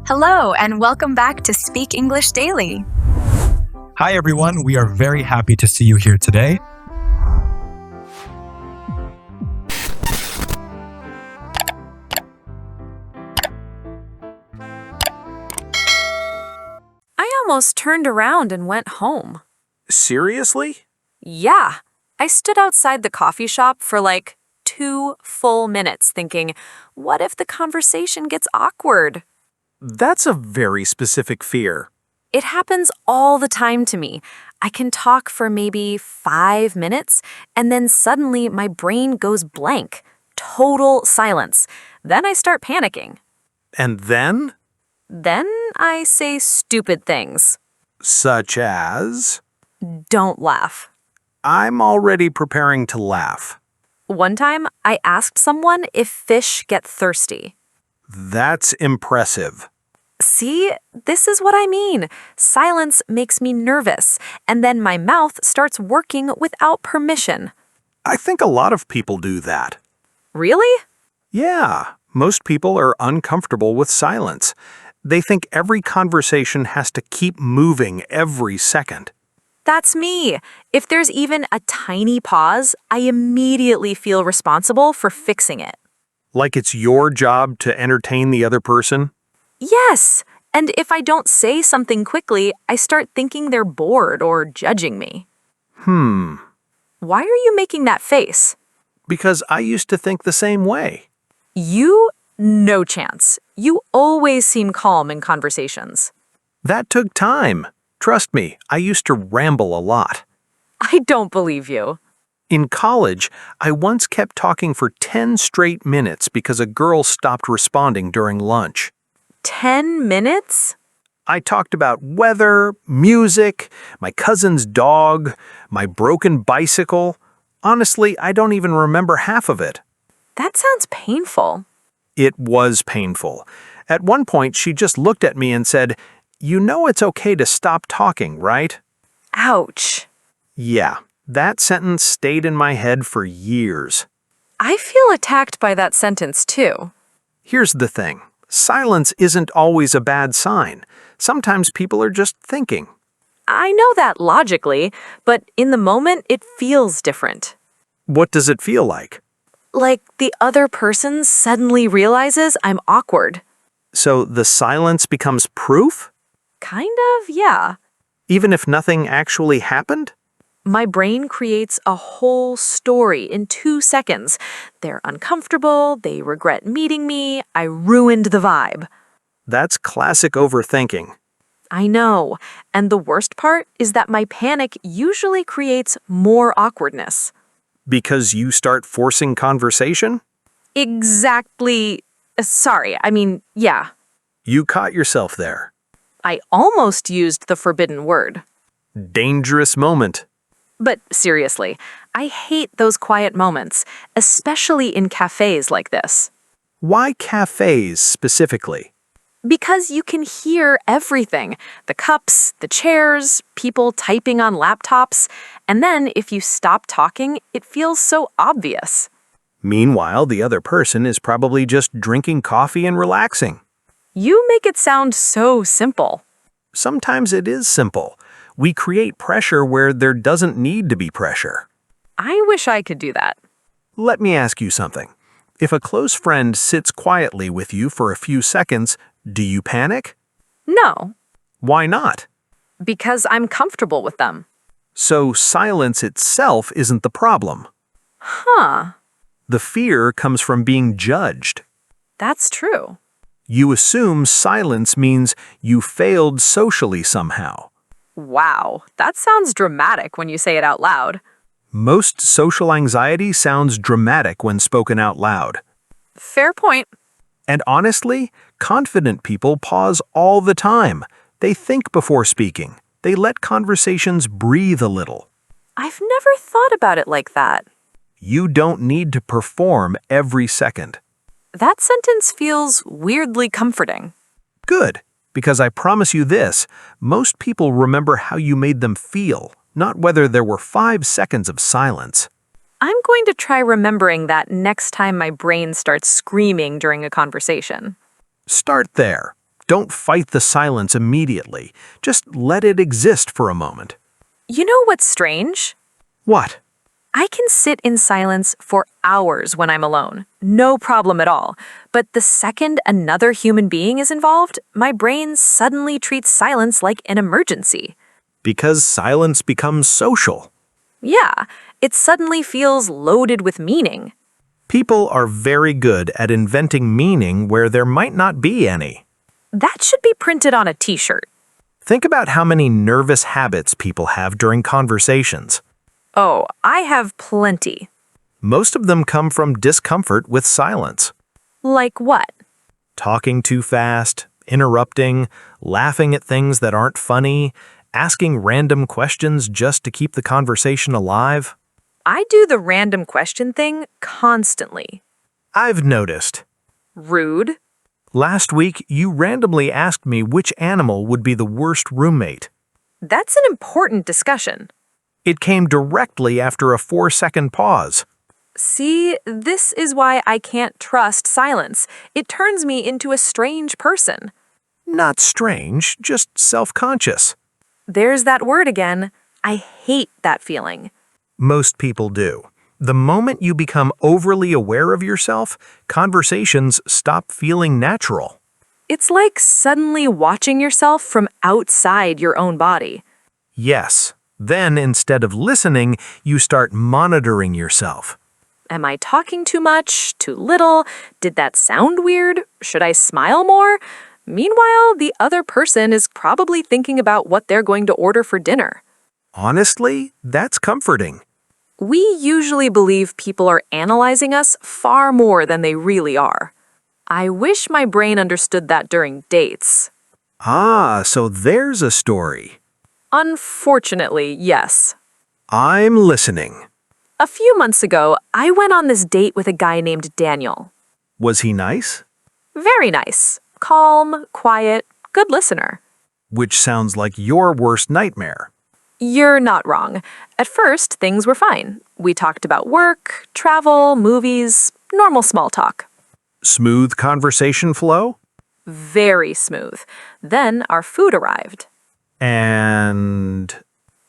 Hello, and welcome back to Speak English Daily. Hi, everyone. We are very happy to see you here today. I almost turned around and went home. Seriously? Yeah, I stood outside the coffee shop for like 2 full minutes thinking, what if the conversation gets awkward? That's a very specific fear. It happens all the time to me. I can talk for maybe 5 minutes, and then suddenly my brain goes blank. Total silence. Then I start panicking. And then? Then I say stupid things. Such as? Don't laugh. I'm already preparing to laugh. One time, I asked someone if fish get thirsty. That's impressive. See, this is what I mean. Silence makes me nervous, and then my mouth starts working without permission. I think a lot of people do that. Really? Yeah, most people are uncomfortable with silence. They think every conversation has to keep moving every second. That's me. If there's even a tiny pause, I immediately feel responsible for fixing it. Like it's your job to entertain the other person? Yes, and if I don't say something quickly, I start thinking they're bored or judging me. Why are you making that face? Because I used to think the same way. You? No chance. You always seem calm in conversations. That took time. Trust me, I used to ramble a lot. I don't believe you. In college, I once kept talking for 10 straight minutes because a girl stopped responding during lunch. 10 minutes? I talked about weather, music, my cousin's dog, my broken bicycle. Honestly, I don't even remember half of it. That sounds painful. It was painful. At one point, she just looked at me and said, "You know it's okay to stop talking, right?" Ouch. Yeah, that sentence stayed in my head for years. I feel attacked by that sentence too. Here's the thing. Silence isn't always a bad sign. Sometimes people are just thinking. I know that logically, but in the moment, it feels different. What does it feel like? Like the other person suddenly realizes I'm awkward. So the silence becomes proof? Kind of, yeah. Even if nothing actually happened? My brain creates a whole story in 2 seconds. They're uncomfortable, they regret meeting me, I ruined the vibe. That's classic overthinking. I know, and the worst part is that my panic usually creates more awkwardness. Because you start forcing conversation? Exactly. Yeah. You caught yourself there. I almost used the forbidden word. Dangerous moment. But seriously, I hate those quiet moments, especially in cafes like this. Why cafes specifically? Because you can hear everything. The cups, the chairs, people typing on laptops. And then if you stop talking, it feels so obvious. Meanwhile, the other person is probably just drinking coffee and relaxing. You make it sound so simple. Sometimes it is simple. We create pressure where there doesn't need to be pressure. I wish I could do that. Let me ask you something. If a close friend sits quietly with you for a few seconds, do you panic? No, Why not? because I'm comfortable with them. So silence itself isn't the problem. Huh, The fear comes from being judged. that's true. You assume silence means you failed socially somehow. Wow, that sounds dramatic when you say it out loud. Most social anxiety sounds dramatic when spoken out loud. Fair point. And honestly, confident people pause all the time. They think before speaking. They let conversations breathe a little. I've never thought about it like that. You don't need to perform every second. That sentence feels weirdly comforting. Good, because I promise you this, most people remember how you made them feel, not whether there were 5 seconds of silence. I'm going to try remembering that next time my brain starts screaming during a conversation. Start there. Don't fight the silence immediately. Just let it exist for a moment. You know what's strange? What? I can sit in silence for hours when I'm alone. No problem at all. But the second another human being is involved, my brain suddenly treats silence like an emergency. Because silence becomes social. Yeah, it suddenly feels loaded with meaning. People are very good at inventing meaning where there might not be any. That should be printed on a t-shirt. Think about how many nervous habits people have during conversations. Oh, I have plenty. Most of them come from discomfort with silence. Like what? Talking too fast, interrupting, laughing at things that aren't funny, asking random questions just to keep the conversation alive. I do the random question thing constantly. I've noticed. Rude. Last week, you randomly asked me which animal would be the worst roommate. That's an important discussion. It came directly after a 4-second pause. See, this is why I can't trust silence. It turns me into a strange person. Not strange, just self-conscious. There's that word again. I hate that feeling. Most people do. The moment you become overly aware of yourself, conversations stop feeling natural. It's like suddenly watching yourself from outside your own body. Yes. Then, instead of listening, you start monitoring yourself. Am I talking too much? Too little? Did that sound weird? Should I smile more? Meanwhile, the other person is probably thinking about what they're going to order for dinner. Honestly, that's comforting. We usually believe people are analyzing us far more than they really are. I wish my brain understood that during dates. Ah, so there's a story. Unfortunately, yes. I'm listening. A few months ago, I went on this date with a guy named Daniel. Was he nice? Very nice. Calm, quiet, good listener. Which sounds like your worst nightmare. You're not wrong. At first, things were fine. We talked about work, travel, movies, normal small talk. Smooth conversation flow? Very smooth. Then our food arrived. And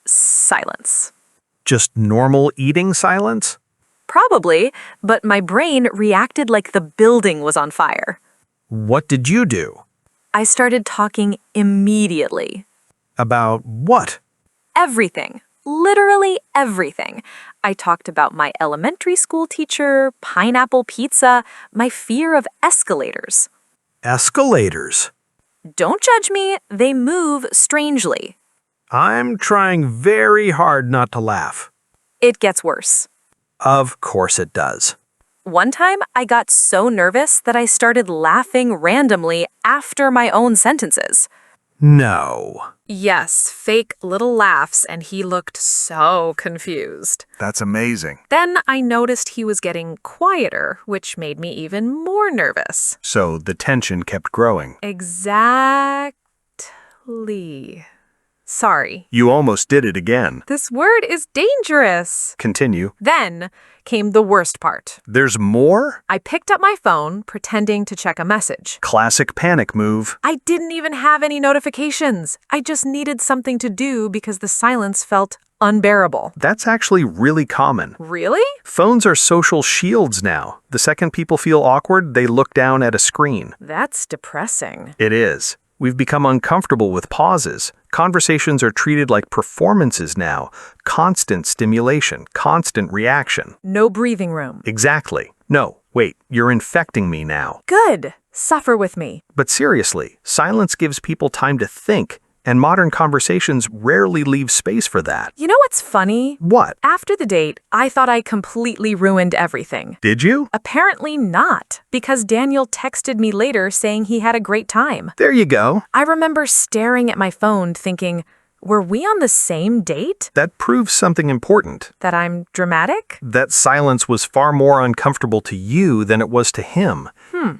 Silence. just normal eating silence? Probably, but my brain reacted like the building was on fire. What did you do? I started talking immediately. About what? Everything. Literally everything. I talked about my elementary school teacher, pineapple pizza, my fear of escalators. Escalators. Don't judge me, they move strangely. I'm trying very hard not to laugh. It gets worse. Of course it does. One time, I got so nervous that I started laughing randomly after my own sentences. No. Yes, fake little laughs, and he looked so confused. That's amazing. Then I noticed he was getting quieter, which made me even more nervous. So the tension kept growing. Exactly. Sorry. You almost did it again. This word is dangerous. Continue. Then came the worst part. There's more? I picked up my phone, pretending to check a message. Classic panic move. I didn't even have any notifications. I just needed something to do because the silence felt unbearable. That's actually really common. Really? Phones are social shields now. The second people feel awkward, they look down at a screen. That's depressing. It is. We've become uncomfortable with pauses. Conversations are treated like performances now. Constant stimulation, constant reaction. No breathing room. Exactly. No, wait, you're infecting me now. Good. Suffer with me. But seriously, silence gives people time to think, and modern conversations rarely leave space for that. You know what's funny? What? After the date, I thought I completely ruined everything. Did you? Apparently not, because Daniel texted me later saying he had a great time. There you go. I remember staring at my phone thinking, were we on the same date? That proves something important. That I'm dramatic? That silence was far more uncomfortable to you than it was to him.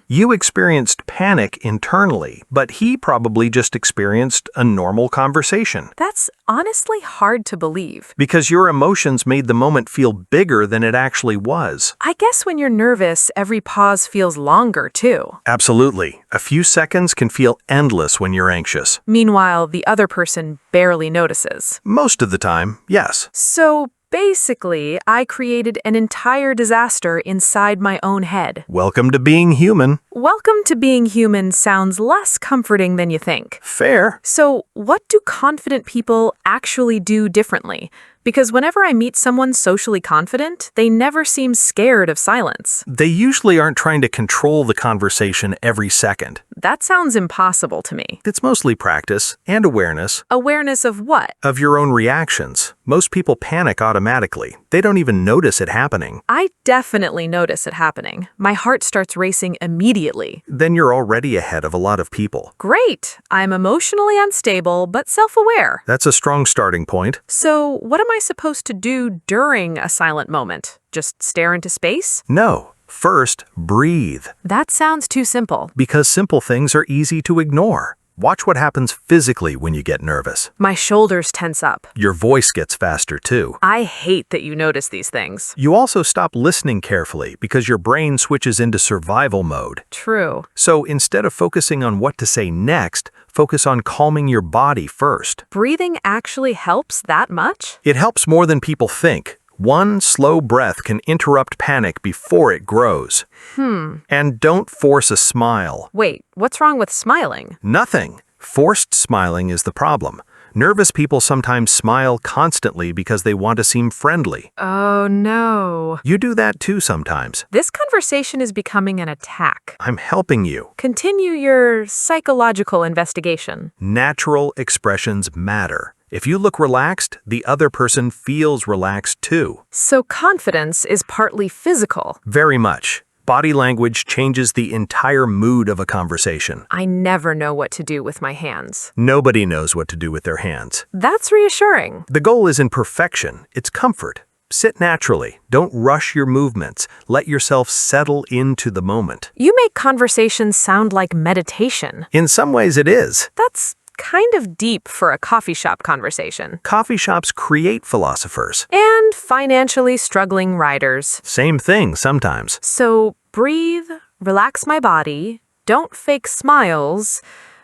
You experienced panic internally, but he probably just experienced a normal conversation. That's honestly hard to believe. Because your emotions made the moment feel bigger than it actually was. I guess when you're nervous, every pause feels longer, too. Absolutely. A few seconds can feel endless when you're anxious. Meanwhile, the other person barely notices. Most of the time, yes. So basically, I created an entire disaster inside my own head. Welcome to being human. Welcome to being human sounds less comforting than you think. Fair. So, what do confident people actually do differently? Because whenever I meet someone socially confident, they never seem scared of silence. They usually aren't trying to control the conversation every second. That sounds impossible to me. It's mostly practice and awareness Awareness of what? of your own reactions. Most people panic automatically. They don't even notice it happening. I definitely notice it happening. My heart starts racing immediately. Then you're already ahead of a lot of people. Great! I'm emotionally unstable, but self-aware. That's a strong starting point. So, what am I supposed to do during a silent moment? Just stare into space? No. First, breathe. That sounds too simple. Because simple things are easy to ignore. Watch what happens physically when you get nervous. My shoulders tense up. Your voice gets faster too. I hate that you notice these things. You also stop listening carefully because your brain switches into survival mode. True. So instead of focusing on what to say next, focus on calming your body first. Breathing actually helps that much? It helps more than people think. One slow breath can interrupt panic before it grows. And don't force a smile. Wait, what's wrong with smiling? Nothing. Forced smiling is the problem. Nervous people sometimes smile constantly because they want to seem friendly. Oh no. You do that too sometimes. This conversation is becoming an attack. I'm helping you. Continue your psychological investigation. Natural expressions matter. If you look relaxed, the other person feels relaxed too. So confidence is partly physical. Very much. Body language changes the entire mood of a conversation. I never know what to do with my hands. Nobody knows what to do with their hands. That's reassuring. The goal isn't perfection, it's comfort. Sit naturally. Don't rush your movements. Let yourself settle into the moment. You make conversations sound like meditation. In some ways it is. That's kind of deep for a coffee shop conversation. Coffee shops create philosophers. And financially struggling writers. Same thing sometimes. So breathe, relax my body, don't fake smiles.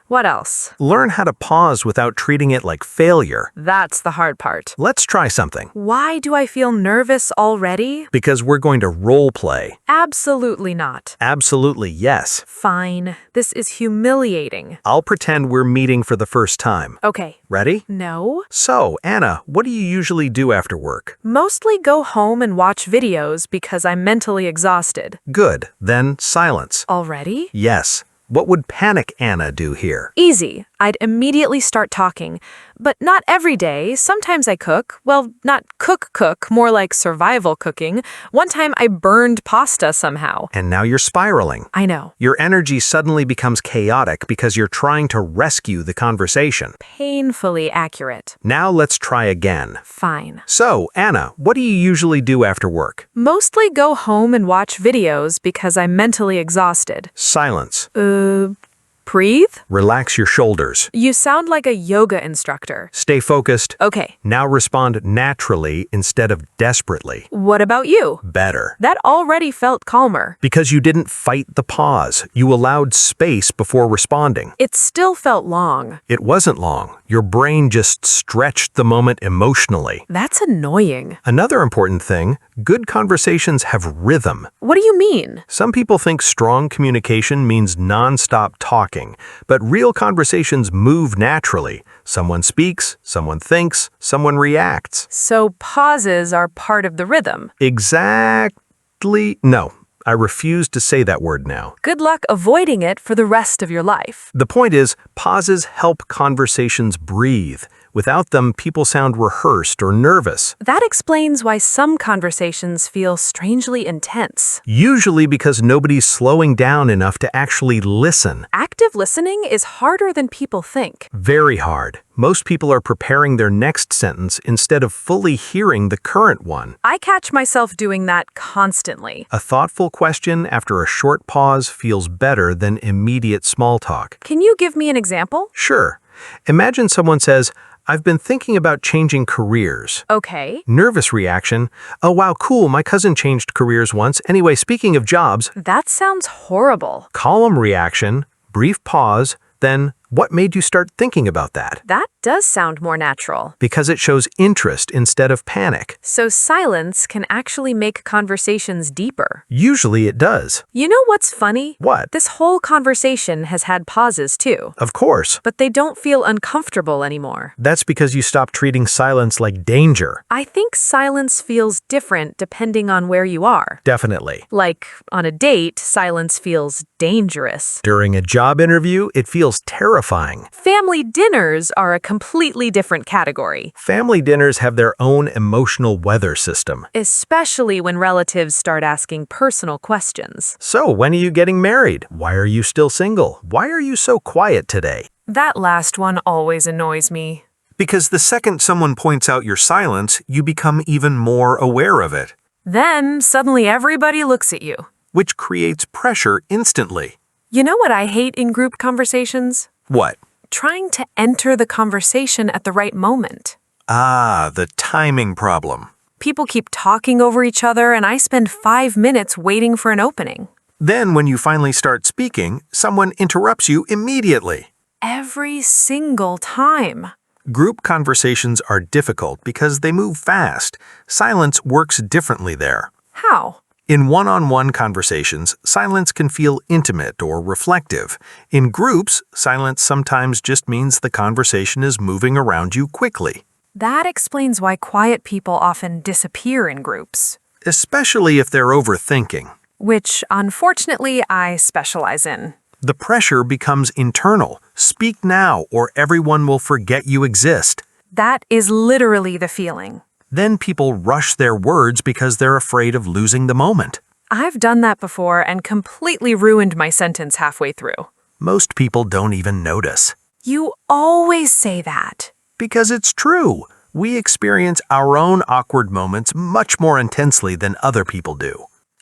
What else? Learn how to pause without treating it like failure. That's the hard part. Let's try something. Why do I feel nervous already? Because we're going to role play. Absolutely not. Absolutely yes. Fine. This is humiliating. I'll pretend we're meeting for the first time. Okay. Ready? No. So, Anna, what do you usually do after work? Mostly go home and watch videos because I'm mentally exhausted. Good. Then silence. Already? Yes. What would Panic Anna do here? Easy. I'd immediately start talking. But not every day. Sometimes I cook. Well, not cook, more like survival cooking. One time I burned pasta somehow. And now you're spiraling. I know. Your energy suddenly becomes chaotic because you're trying to rescue the conversation. Painfully accurate. Now let's try again. Fine. So, Anna, what do you usually do after work? Mostly go home and watch videos because I'm mentally exhausted. Silence. Breathe? Relax your shoulders. You sound like a yoga instructor. Stay focused. Okay. Now respond naturally instead of desperately. What about you? Better. That already felt calmer. Because you didn't fight the pause. You allowed space before responding. It still felt long. It wasn't long. Your brain just stretched the moment emotionally. That's annoying. Another important thing, good conversations have rhythm. What do you mean? Some people think strong communication means non-stop talking, but real conversations move naturally. Someone speaks, someone thinks, someone reacts. So pauses are part of the rhythm. Exactly. No, I refuse to say that word now. Good luck avoiding it for the rest of your life. The point is, pauses help conversations breathe. Without them, people sound rehearsed or nervous. That explains why some conversations feel strangely intense. Usually because nobody's slowing down enough to actually listen. Active listening is harder than people think. Very hard. Most people are preparing their next sentence instead of fully hearing the current one. I catch myself doing that constantly. A thoughtful question after a short pause feels better than immediate small talk. Can you give me an example? Sure. Imagine someone says, "I've been thinking about changing careers." Okay. Nervous reaction, "Oh wow, cool, my cousin changed careers once. Anyway, speaking of jobs." That sounds horrible. Calm reaction, brief pause, then, "What made you start thinking about that?" That does sound more natural. Because it shows interest instead of panic. So silence can actually make conversations deeper. Usually it does. You know what's funny? What? This whole conversation has had pauses too, Of course. but they don't feel uncomfortable anymore. That's because you stopped treating silence like danger. I think silence feels different depending on where you are. Definitely. Like, on a date, silence feels dangerous. During a job interview, it feels terrifying. Family dinners are a completely different category, Family dinners have their own emotional weather system. especially when relatives start asking personal questions. So, when are you getting married? Why are you still single? Why are you so quiet today? That last one always annoys me. Because the second someone points out your silence, you become even more aware of it, Then, suddenly everybody looks at you. which creates pressure instantly. You know what I hate in group conversations? What? Trying to enter the conversation at the right moment. Ah, the timing problem. People keep talking over each other, and I spend 5 minutes waiting for an opening. Then, when you finally start speaking, someone interrupts you immediately. Every single time. Group conversations are difficult because they move fast. Silence works differently there. How? In one-on-one conversations, silence can feel intimate or reflective. In groups, silence sometimes just means the conversation is moving around you quickly, That explains why quiet people often disappear in groups, especially if they're overthinking. which unfortunately I specialize in. The pressure becomes internal. Speak now or everyone will forget you exist. That is literally the feeling. Then people rush their words because they're afraid of losing the moment. I've done that before and completely ruined my sentence halfway through. Most people don't even notice. You always say that. Because it's true. We experience our own awkward moments much more intensely than other people do.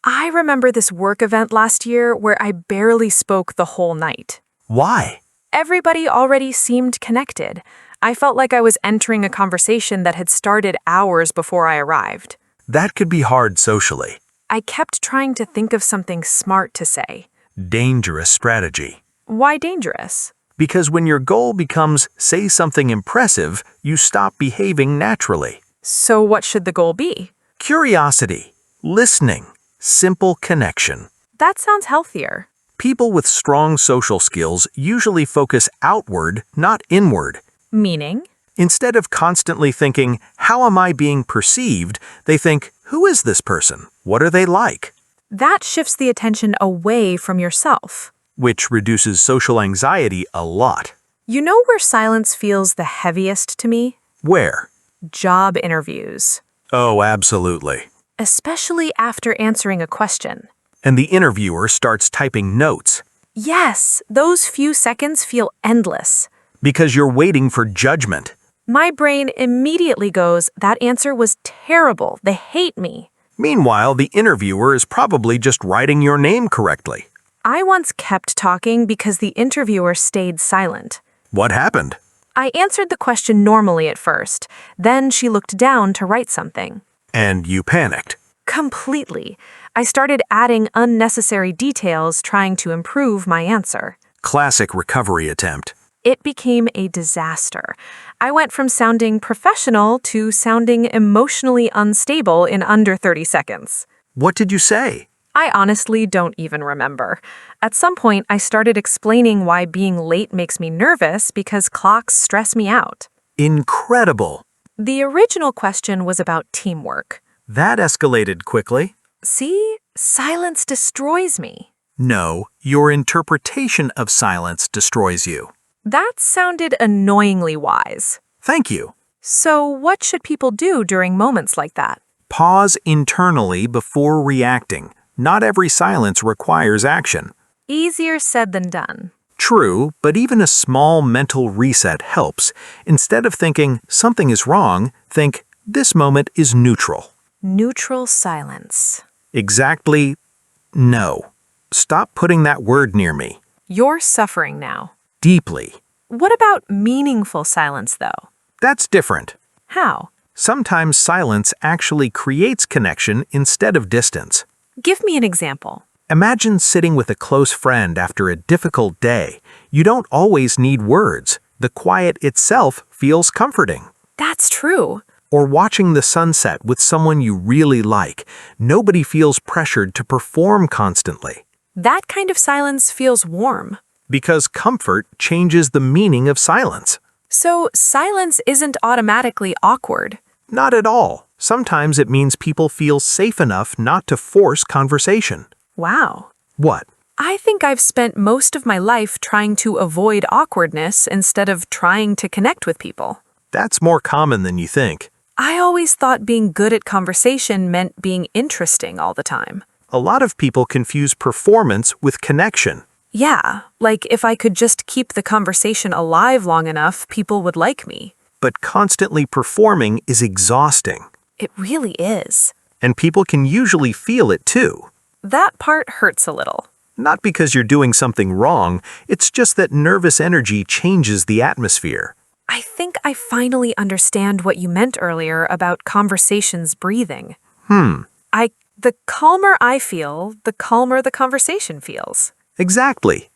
I remember this work event last year where I barely spoke the whole night. Why? Everybody already seemed connected. I felt like I was entering a conversation that had started hours before I arrived. That could be hard socially. I kept trying to think of something smart to say. Dangerous strategy. Why dangerous? Because when your goal becomes say something impressive, you stop behaving naturally. So what should the goal be? Curiosity, listening, simple connection. That sounds healthier. People with strong social skills usually focus outward, not inward. Meaning? Instead of constantly thinking, how am I being perceived, they think, who is this person? What are they like? That shifts the attention away from yourself. Which reduces social anxiety a lot. You know where silence feels the heaviest to me? Where? Job interviews. Oh, absolutely. Especially after answering a question. And the interviewer starts typing notes. Yes, those few seconds feel endless. Because you're waiting for judgment. My brain immediately goes, that answer was terrible. They hate me. Meanwhile, the interviewer is probably just writing your name correctly. I once kept talking because the interviewer stayed silent. What happened? I answered the question normally at first. Then she looked down to write something. And you panicked. Completely. I started adding unnecessary details trying to improve my answer. Classic recovery attempt. It became a disaster. I went from sounding professional to sounding emotionally unstable in under 30 seconds. What did you say? I honestly don't even remember. At some point, I started explaining why being late makes me nervous because clocks stress me out. Incredible. The original question was about teamwork. That escalated quickly. See? Silence destroys me. No, your interpretation of silence destroys you. That sounded annoyingly wise. Thank you. So, what should people do during moments like that? Pause internally before reacting. Not every silence requires action. Easier said than done. True, but even a small mental reset helps. Instead of thinking something is wrong, think this moment is neutral. Neutral silence. Exactly. No. Stop putting that word near me. You're suffering now. Deeply. What about meaningful silence, though? That's different. How? Sometimes silence actually creates connection instead of distance. Give me an example. Imagine sitting with a close friend after a difficult day. You don't always need words. The quiet itself feels comforting. That's true. Or watching the sunset with someone you really like. Nobody feels pressured to perform constantly. That kind of silence feels warm. Because comfort changes the meaning of silence. So silence isn't automatically awkward. Not at all. Sometimes it means people feel safe enough not to force conversation. Wow. What? I think I've spent most of my life trying to avoid awkwardness instead of trying to connect with people. That's more common than you think. I always thought being good at conversation meant being interesting all the time. A lot of people confuse performance with connection. Yeah, like if I could just keep the conversation alive long enough, people would like me. But constantly performing is exhausting. It really is. And people can usually feel it too. That part hurts a little. Not because you're doing something wrong, it's just that nervous energy changes the atmosphere. I think I finally understand what you meant earlier about conversations breathing. The calmer I feel, the calmer the conversation feels. Exactly.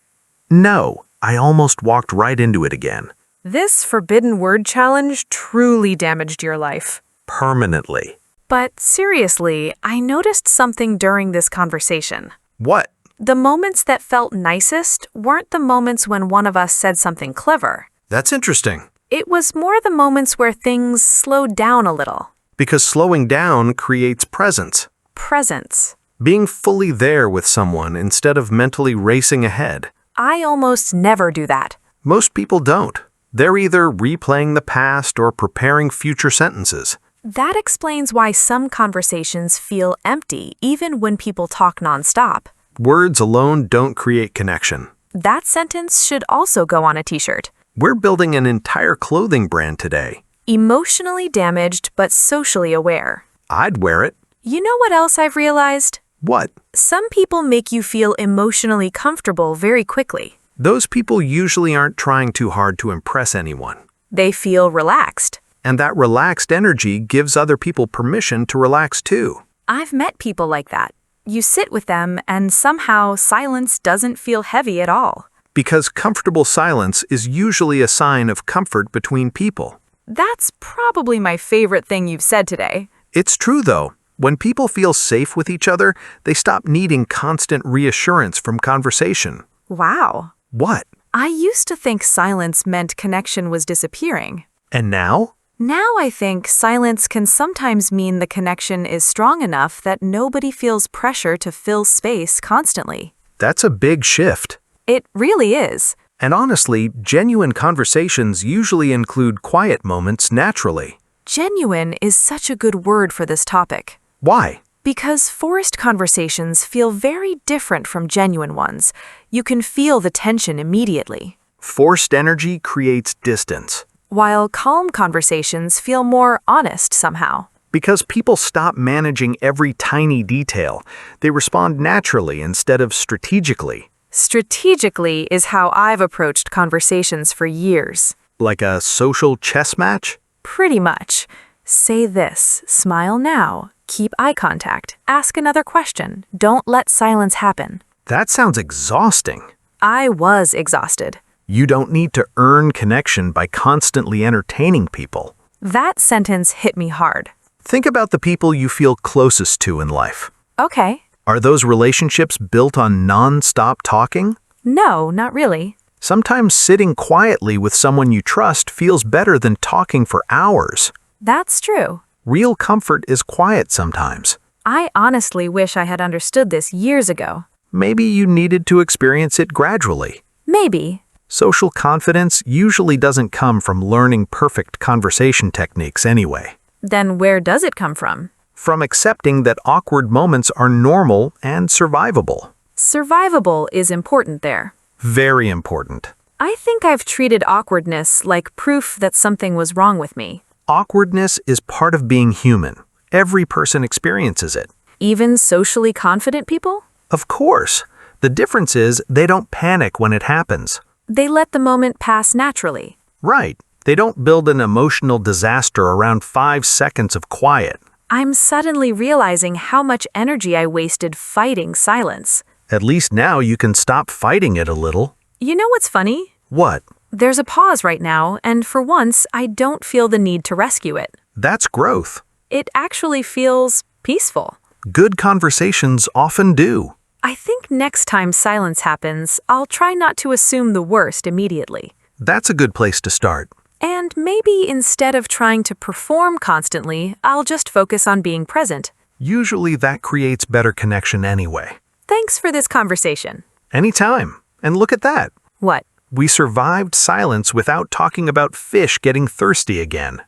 No, I almost walked right into it again. This forbidden word challenge truly damaged your life. Permanently. But seriously, I noticed something during this conversation. What? The moments that felt nicest weren't the moments when one of us said something clever. That's interesting. It was more the moments where things slowed down a little. Because slowing down creates presence. Presence. Being fully there with someone instead of mentally racing ahead. I almost never do that. Most people don't. They're either replaying the past or preparing future sentences. That explains why some conversations feel empty even when people talk nonstop. Words alone don't create connection. That sentence should also go on a t-shirt. We're building an entire clothing brand today. Emotionally damaged but socially aware. I'd wear it. You know what else I've realized? What? Some people make you feel emotionally comfortable very quickly. Those people usually aren't trying too hard to impress anyone. They feel relaxed. And that relaxed energy gives other people permission to relax too. I've met people like that. You sit with them and somehow silence doesn't feel heavy at all. Because comfortable silence is usually a sign of comfort between people. That's probably my favorite thing you've said today. It's true though. When people feel safe with each other, they stop needing constant reassurance from conversation. Wow. What? I used to think silence meant connection was disappearing. And now? Now I think silence can sometimes mean the connection is strong enough that nobody feels pressure to fill space constantly. That's a big shift. It really is. And honestly, genuine conversations usually include quiet moments naturally. Genuine is such a good word for this topic. Why? Because forced conversations feel very different from genuine ones. You can feel the tension immediately. Forced energy creates distance. While calm conversations feel more honest somehow. Because people stop managing every tiny detail. They respond naturally instead of strategically. Strategically is how I've approached conversations for years. Like a social chess match? Pretty much. Say this, smile now, keep eye contact, ask another question, don't let silence happen. That sounds exhausting. I was exhausted. You don't need to earn connection by constantly entertaining people. That sentence hit me hard. Think about the people you feel closest to in life. Okay. Are those relationships built on non-stop talking? No, not really. Sometimes sitting quietly with someone you trust feels better than talking for hours. That's true. Real comfort is quiet sometimes. I honestly wish I had understood this years ago. Maybe you needed to experience it gradually. Maybe. Social confidence usually doesn't come from learning perfect conversation techniques anyway. Then where does it come from? From accepting that awkward moments are normal and survivable. Survivable is important there. Very important. I think I've treated awkwardness like proof that something was wrong with me. Awkwardness is part of being human. Every person experiences it. Even socially confident people? Of course. The difference is they don't panic when it happens. They let the moment pass naturally. Right. They don't build an emotional disaster around 5 seconds of quiet. I'm suddenly realizing how much energy I wasted fighting silence. At least now you can stop fighting it a little. You know what's funny? What? There's a pause right now, and for once, I don't feel the need to rescue it. That's growth. It actually feels peaceful. Good conversations often do. I think next time silence happens, I'll try not to assume the worst immediately. That's a good place to start. And maybe instead of trying to perform constantly, I'll just focus on being present. Usually that creates better connection anyway. Thanks for this conversation. Anytime. And look at that. What? We survived silence without talking about fish getting thirsty again.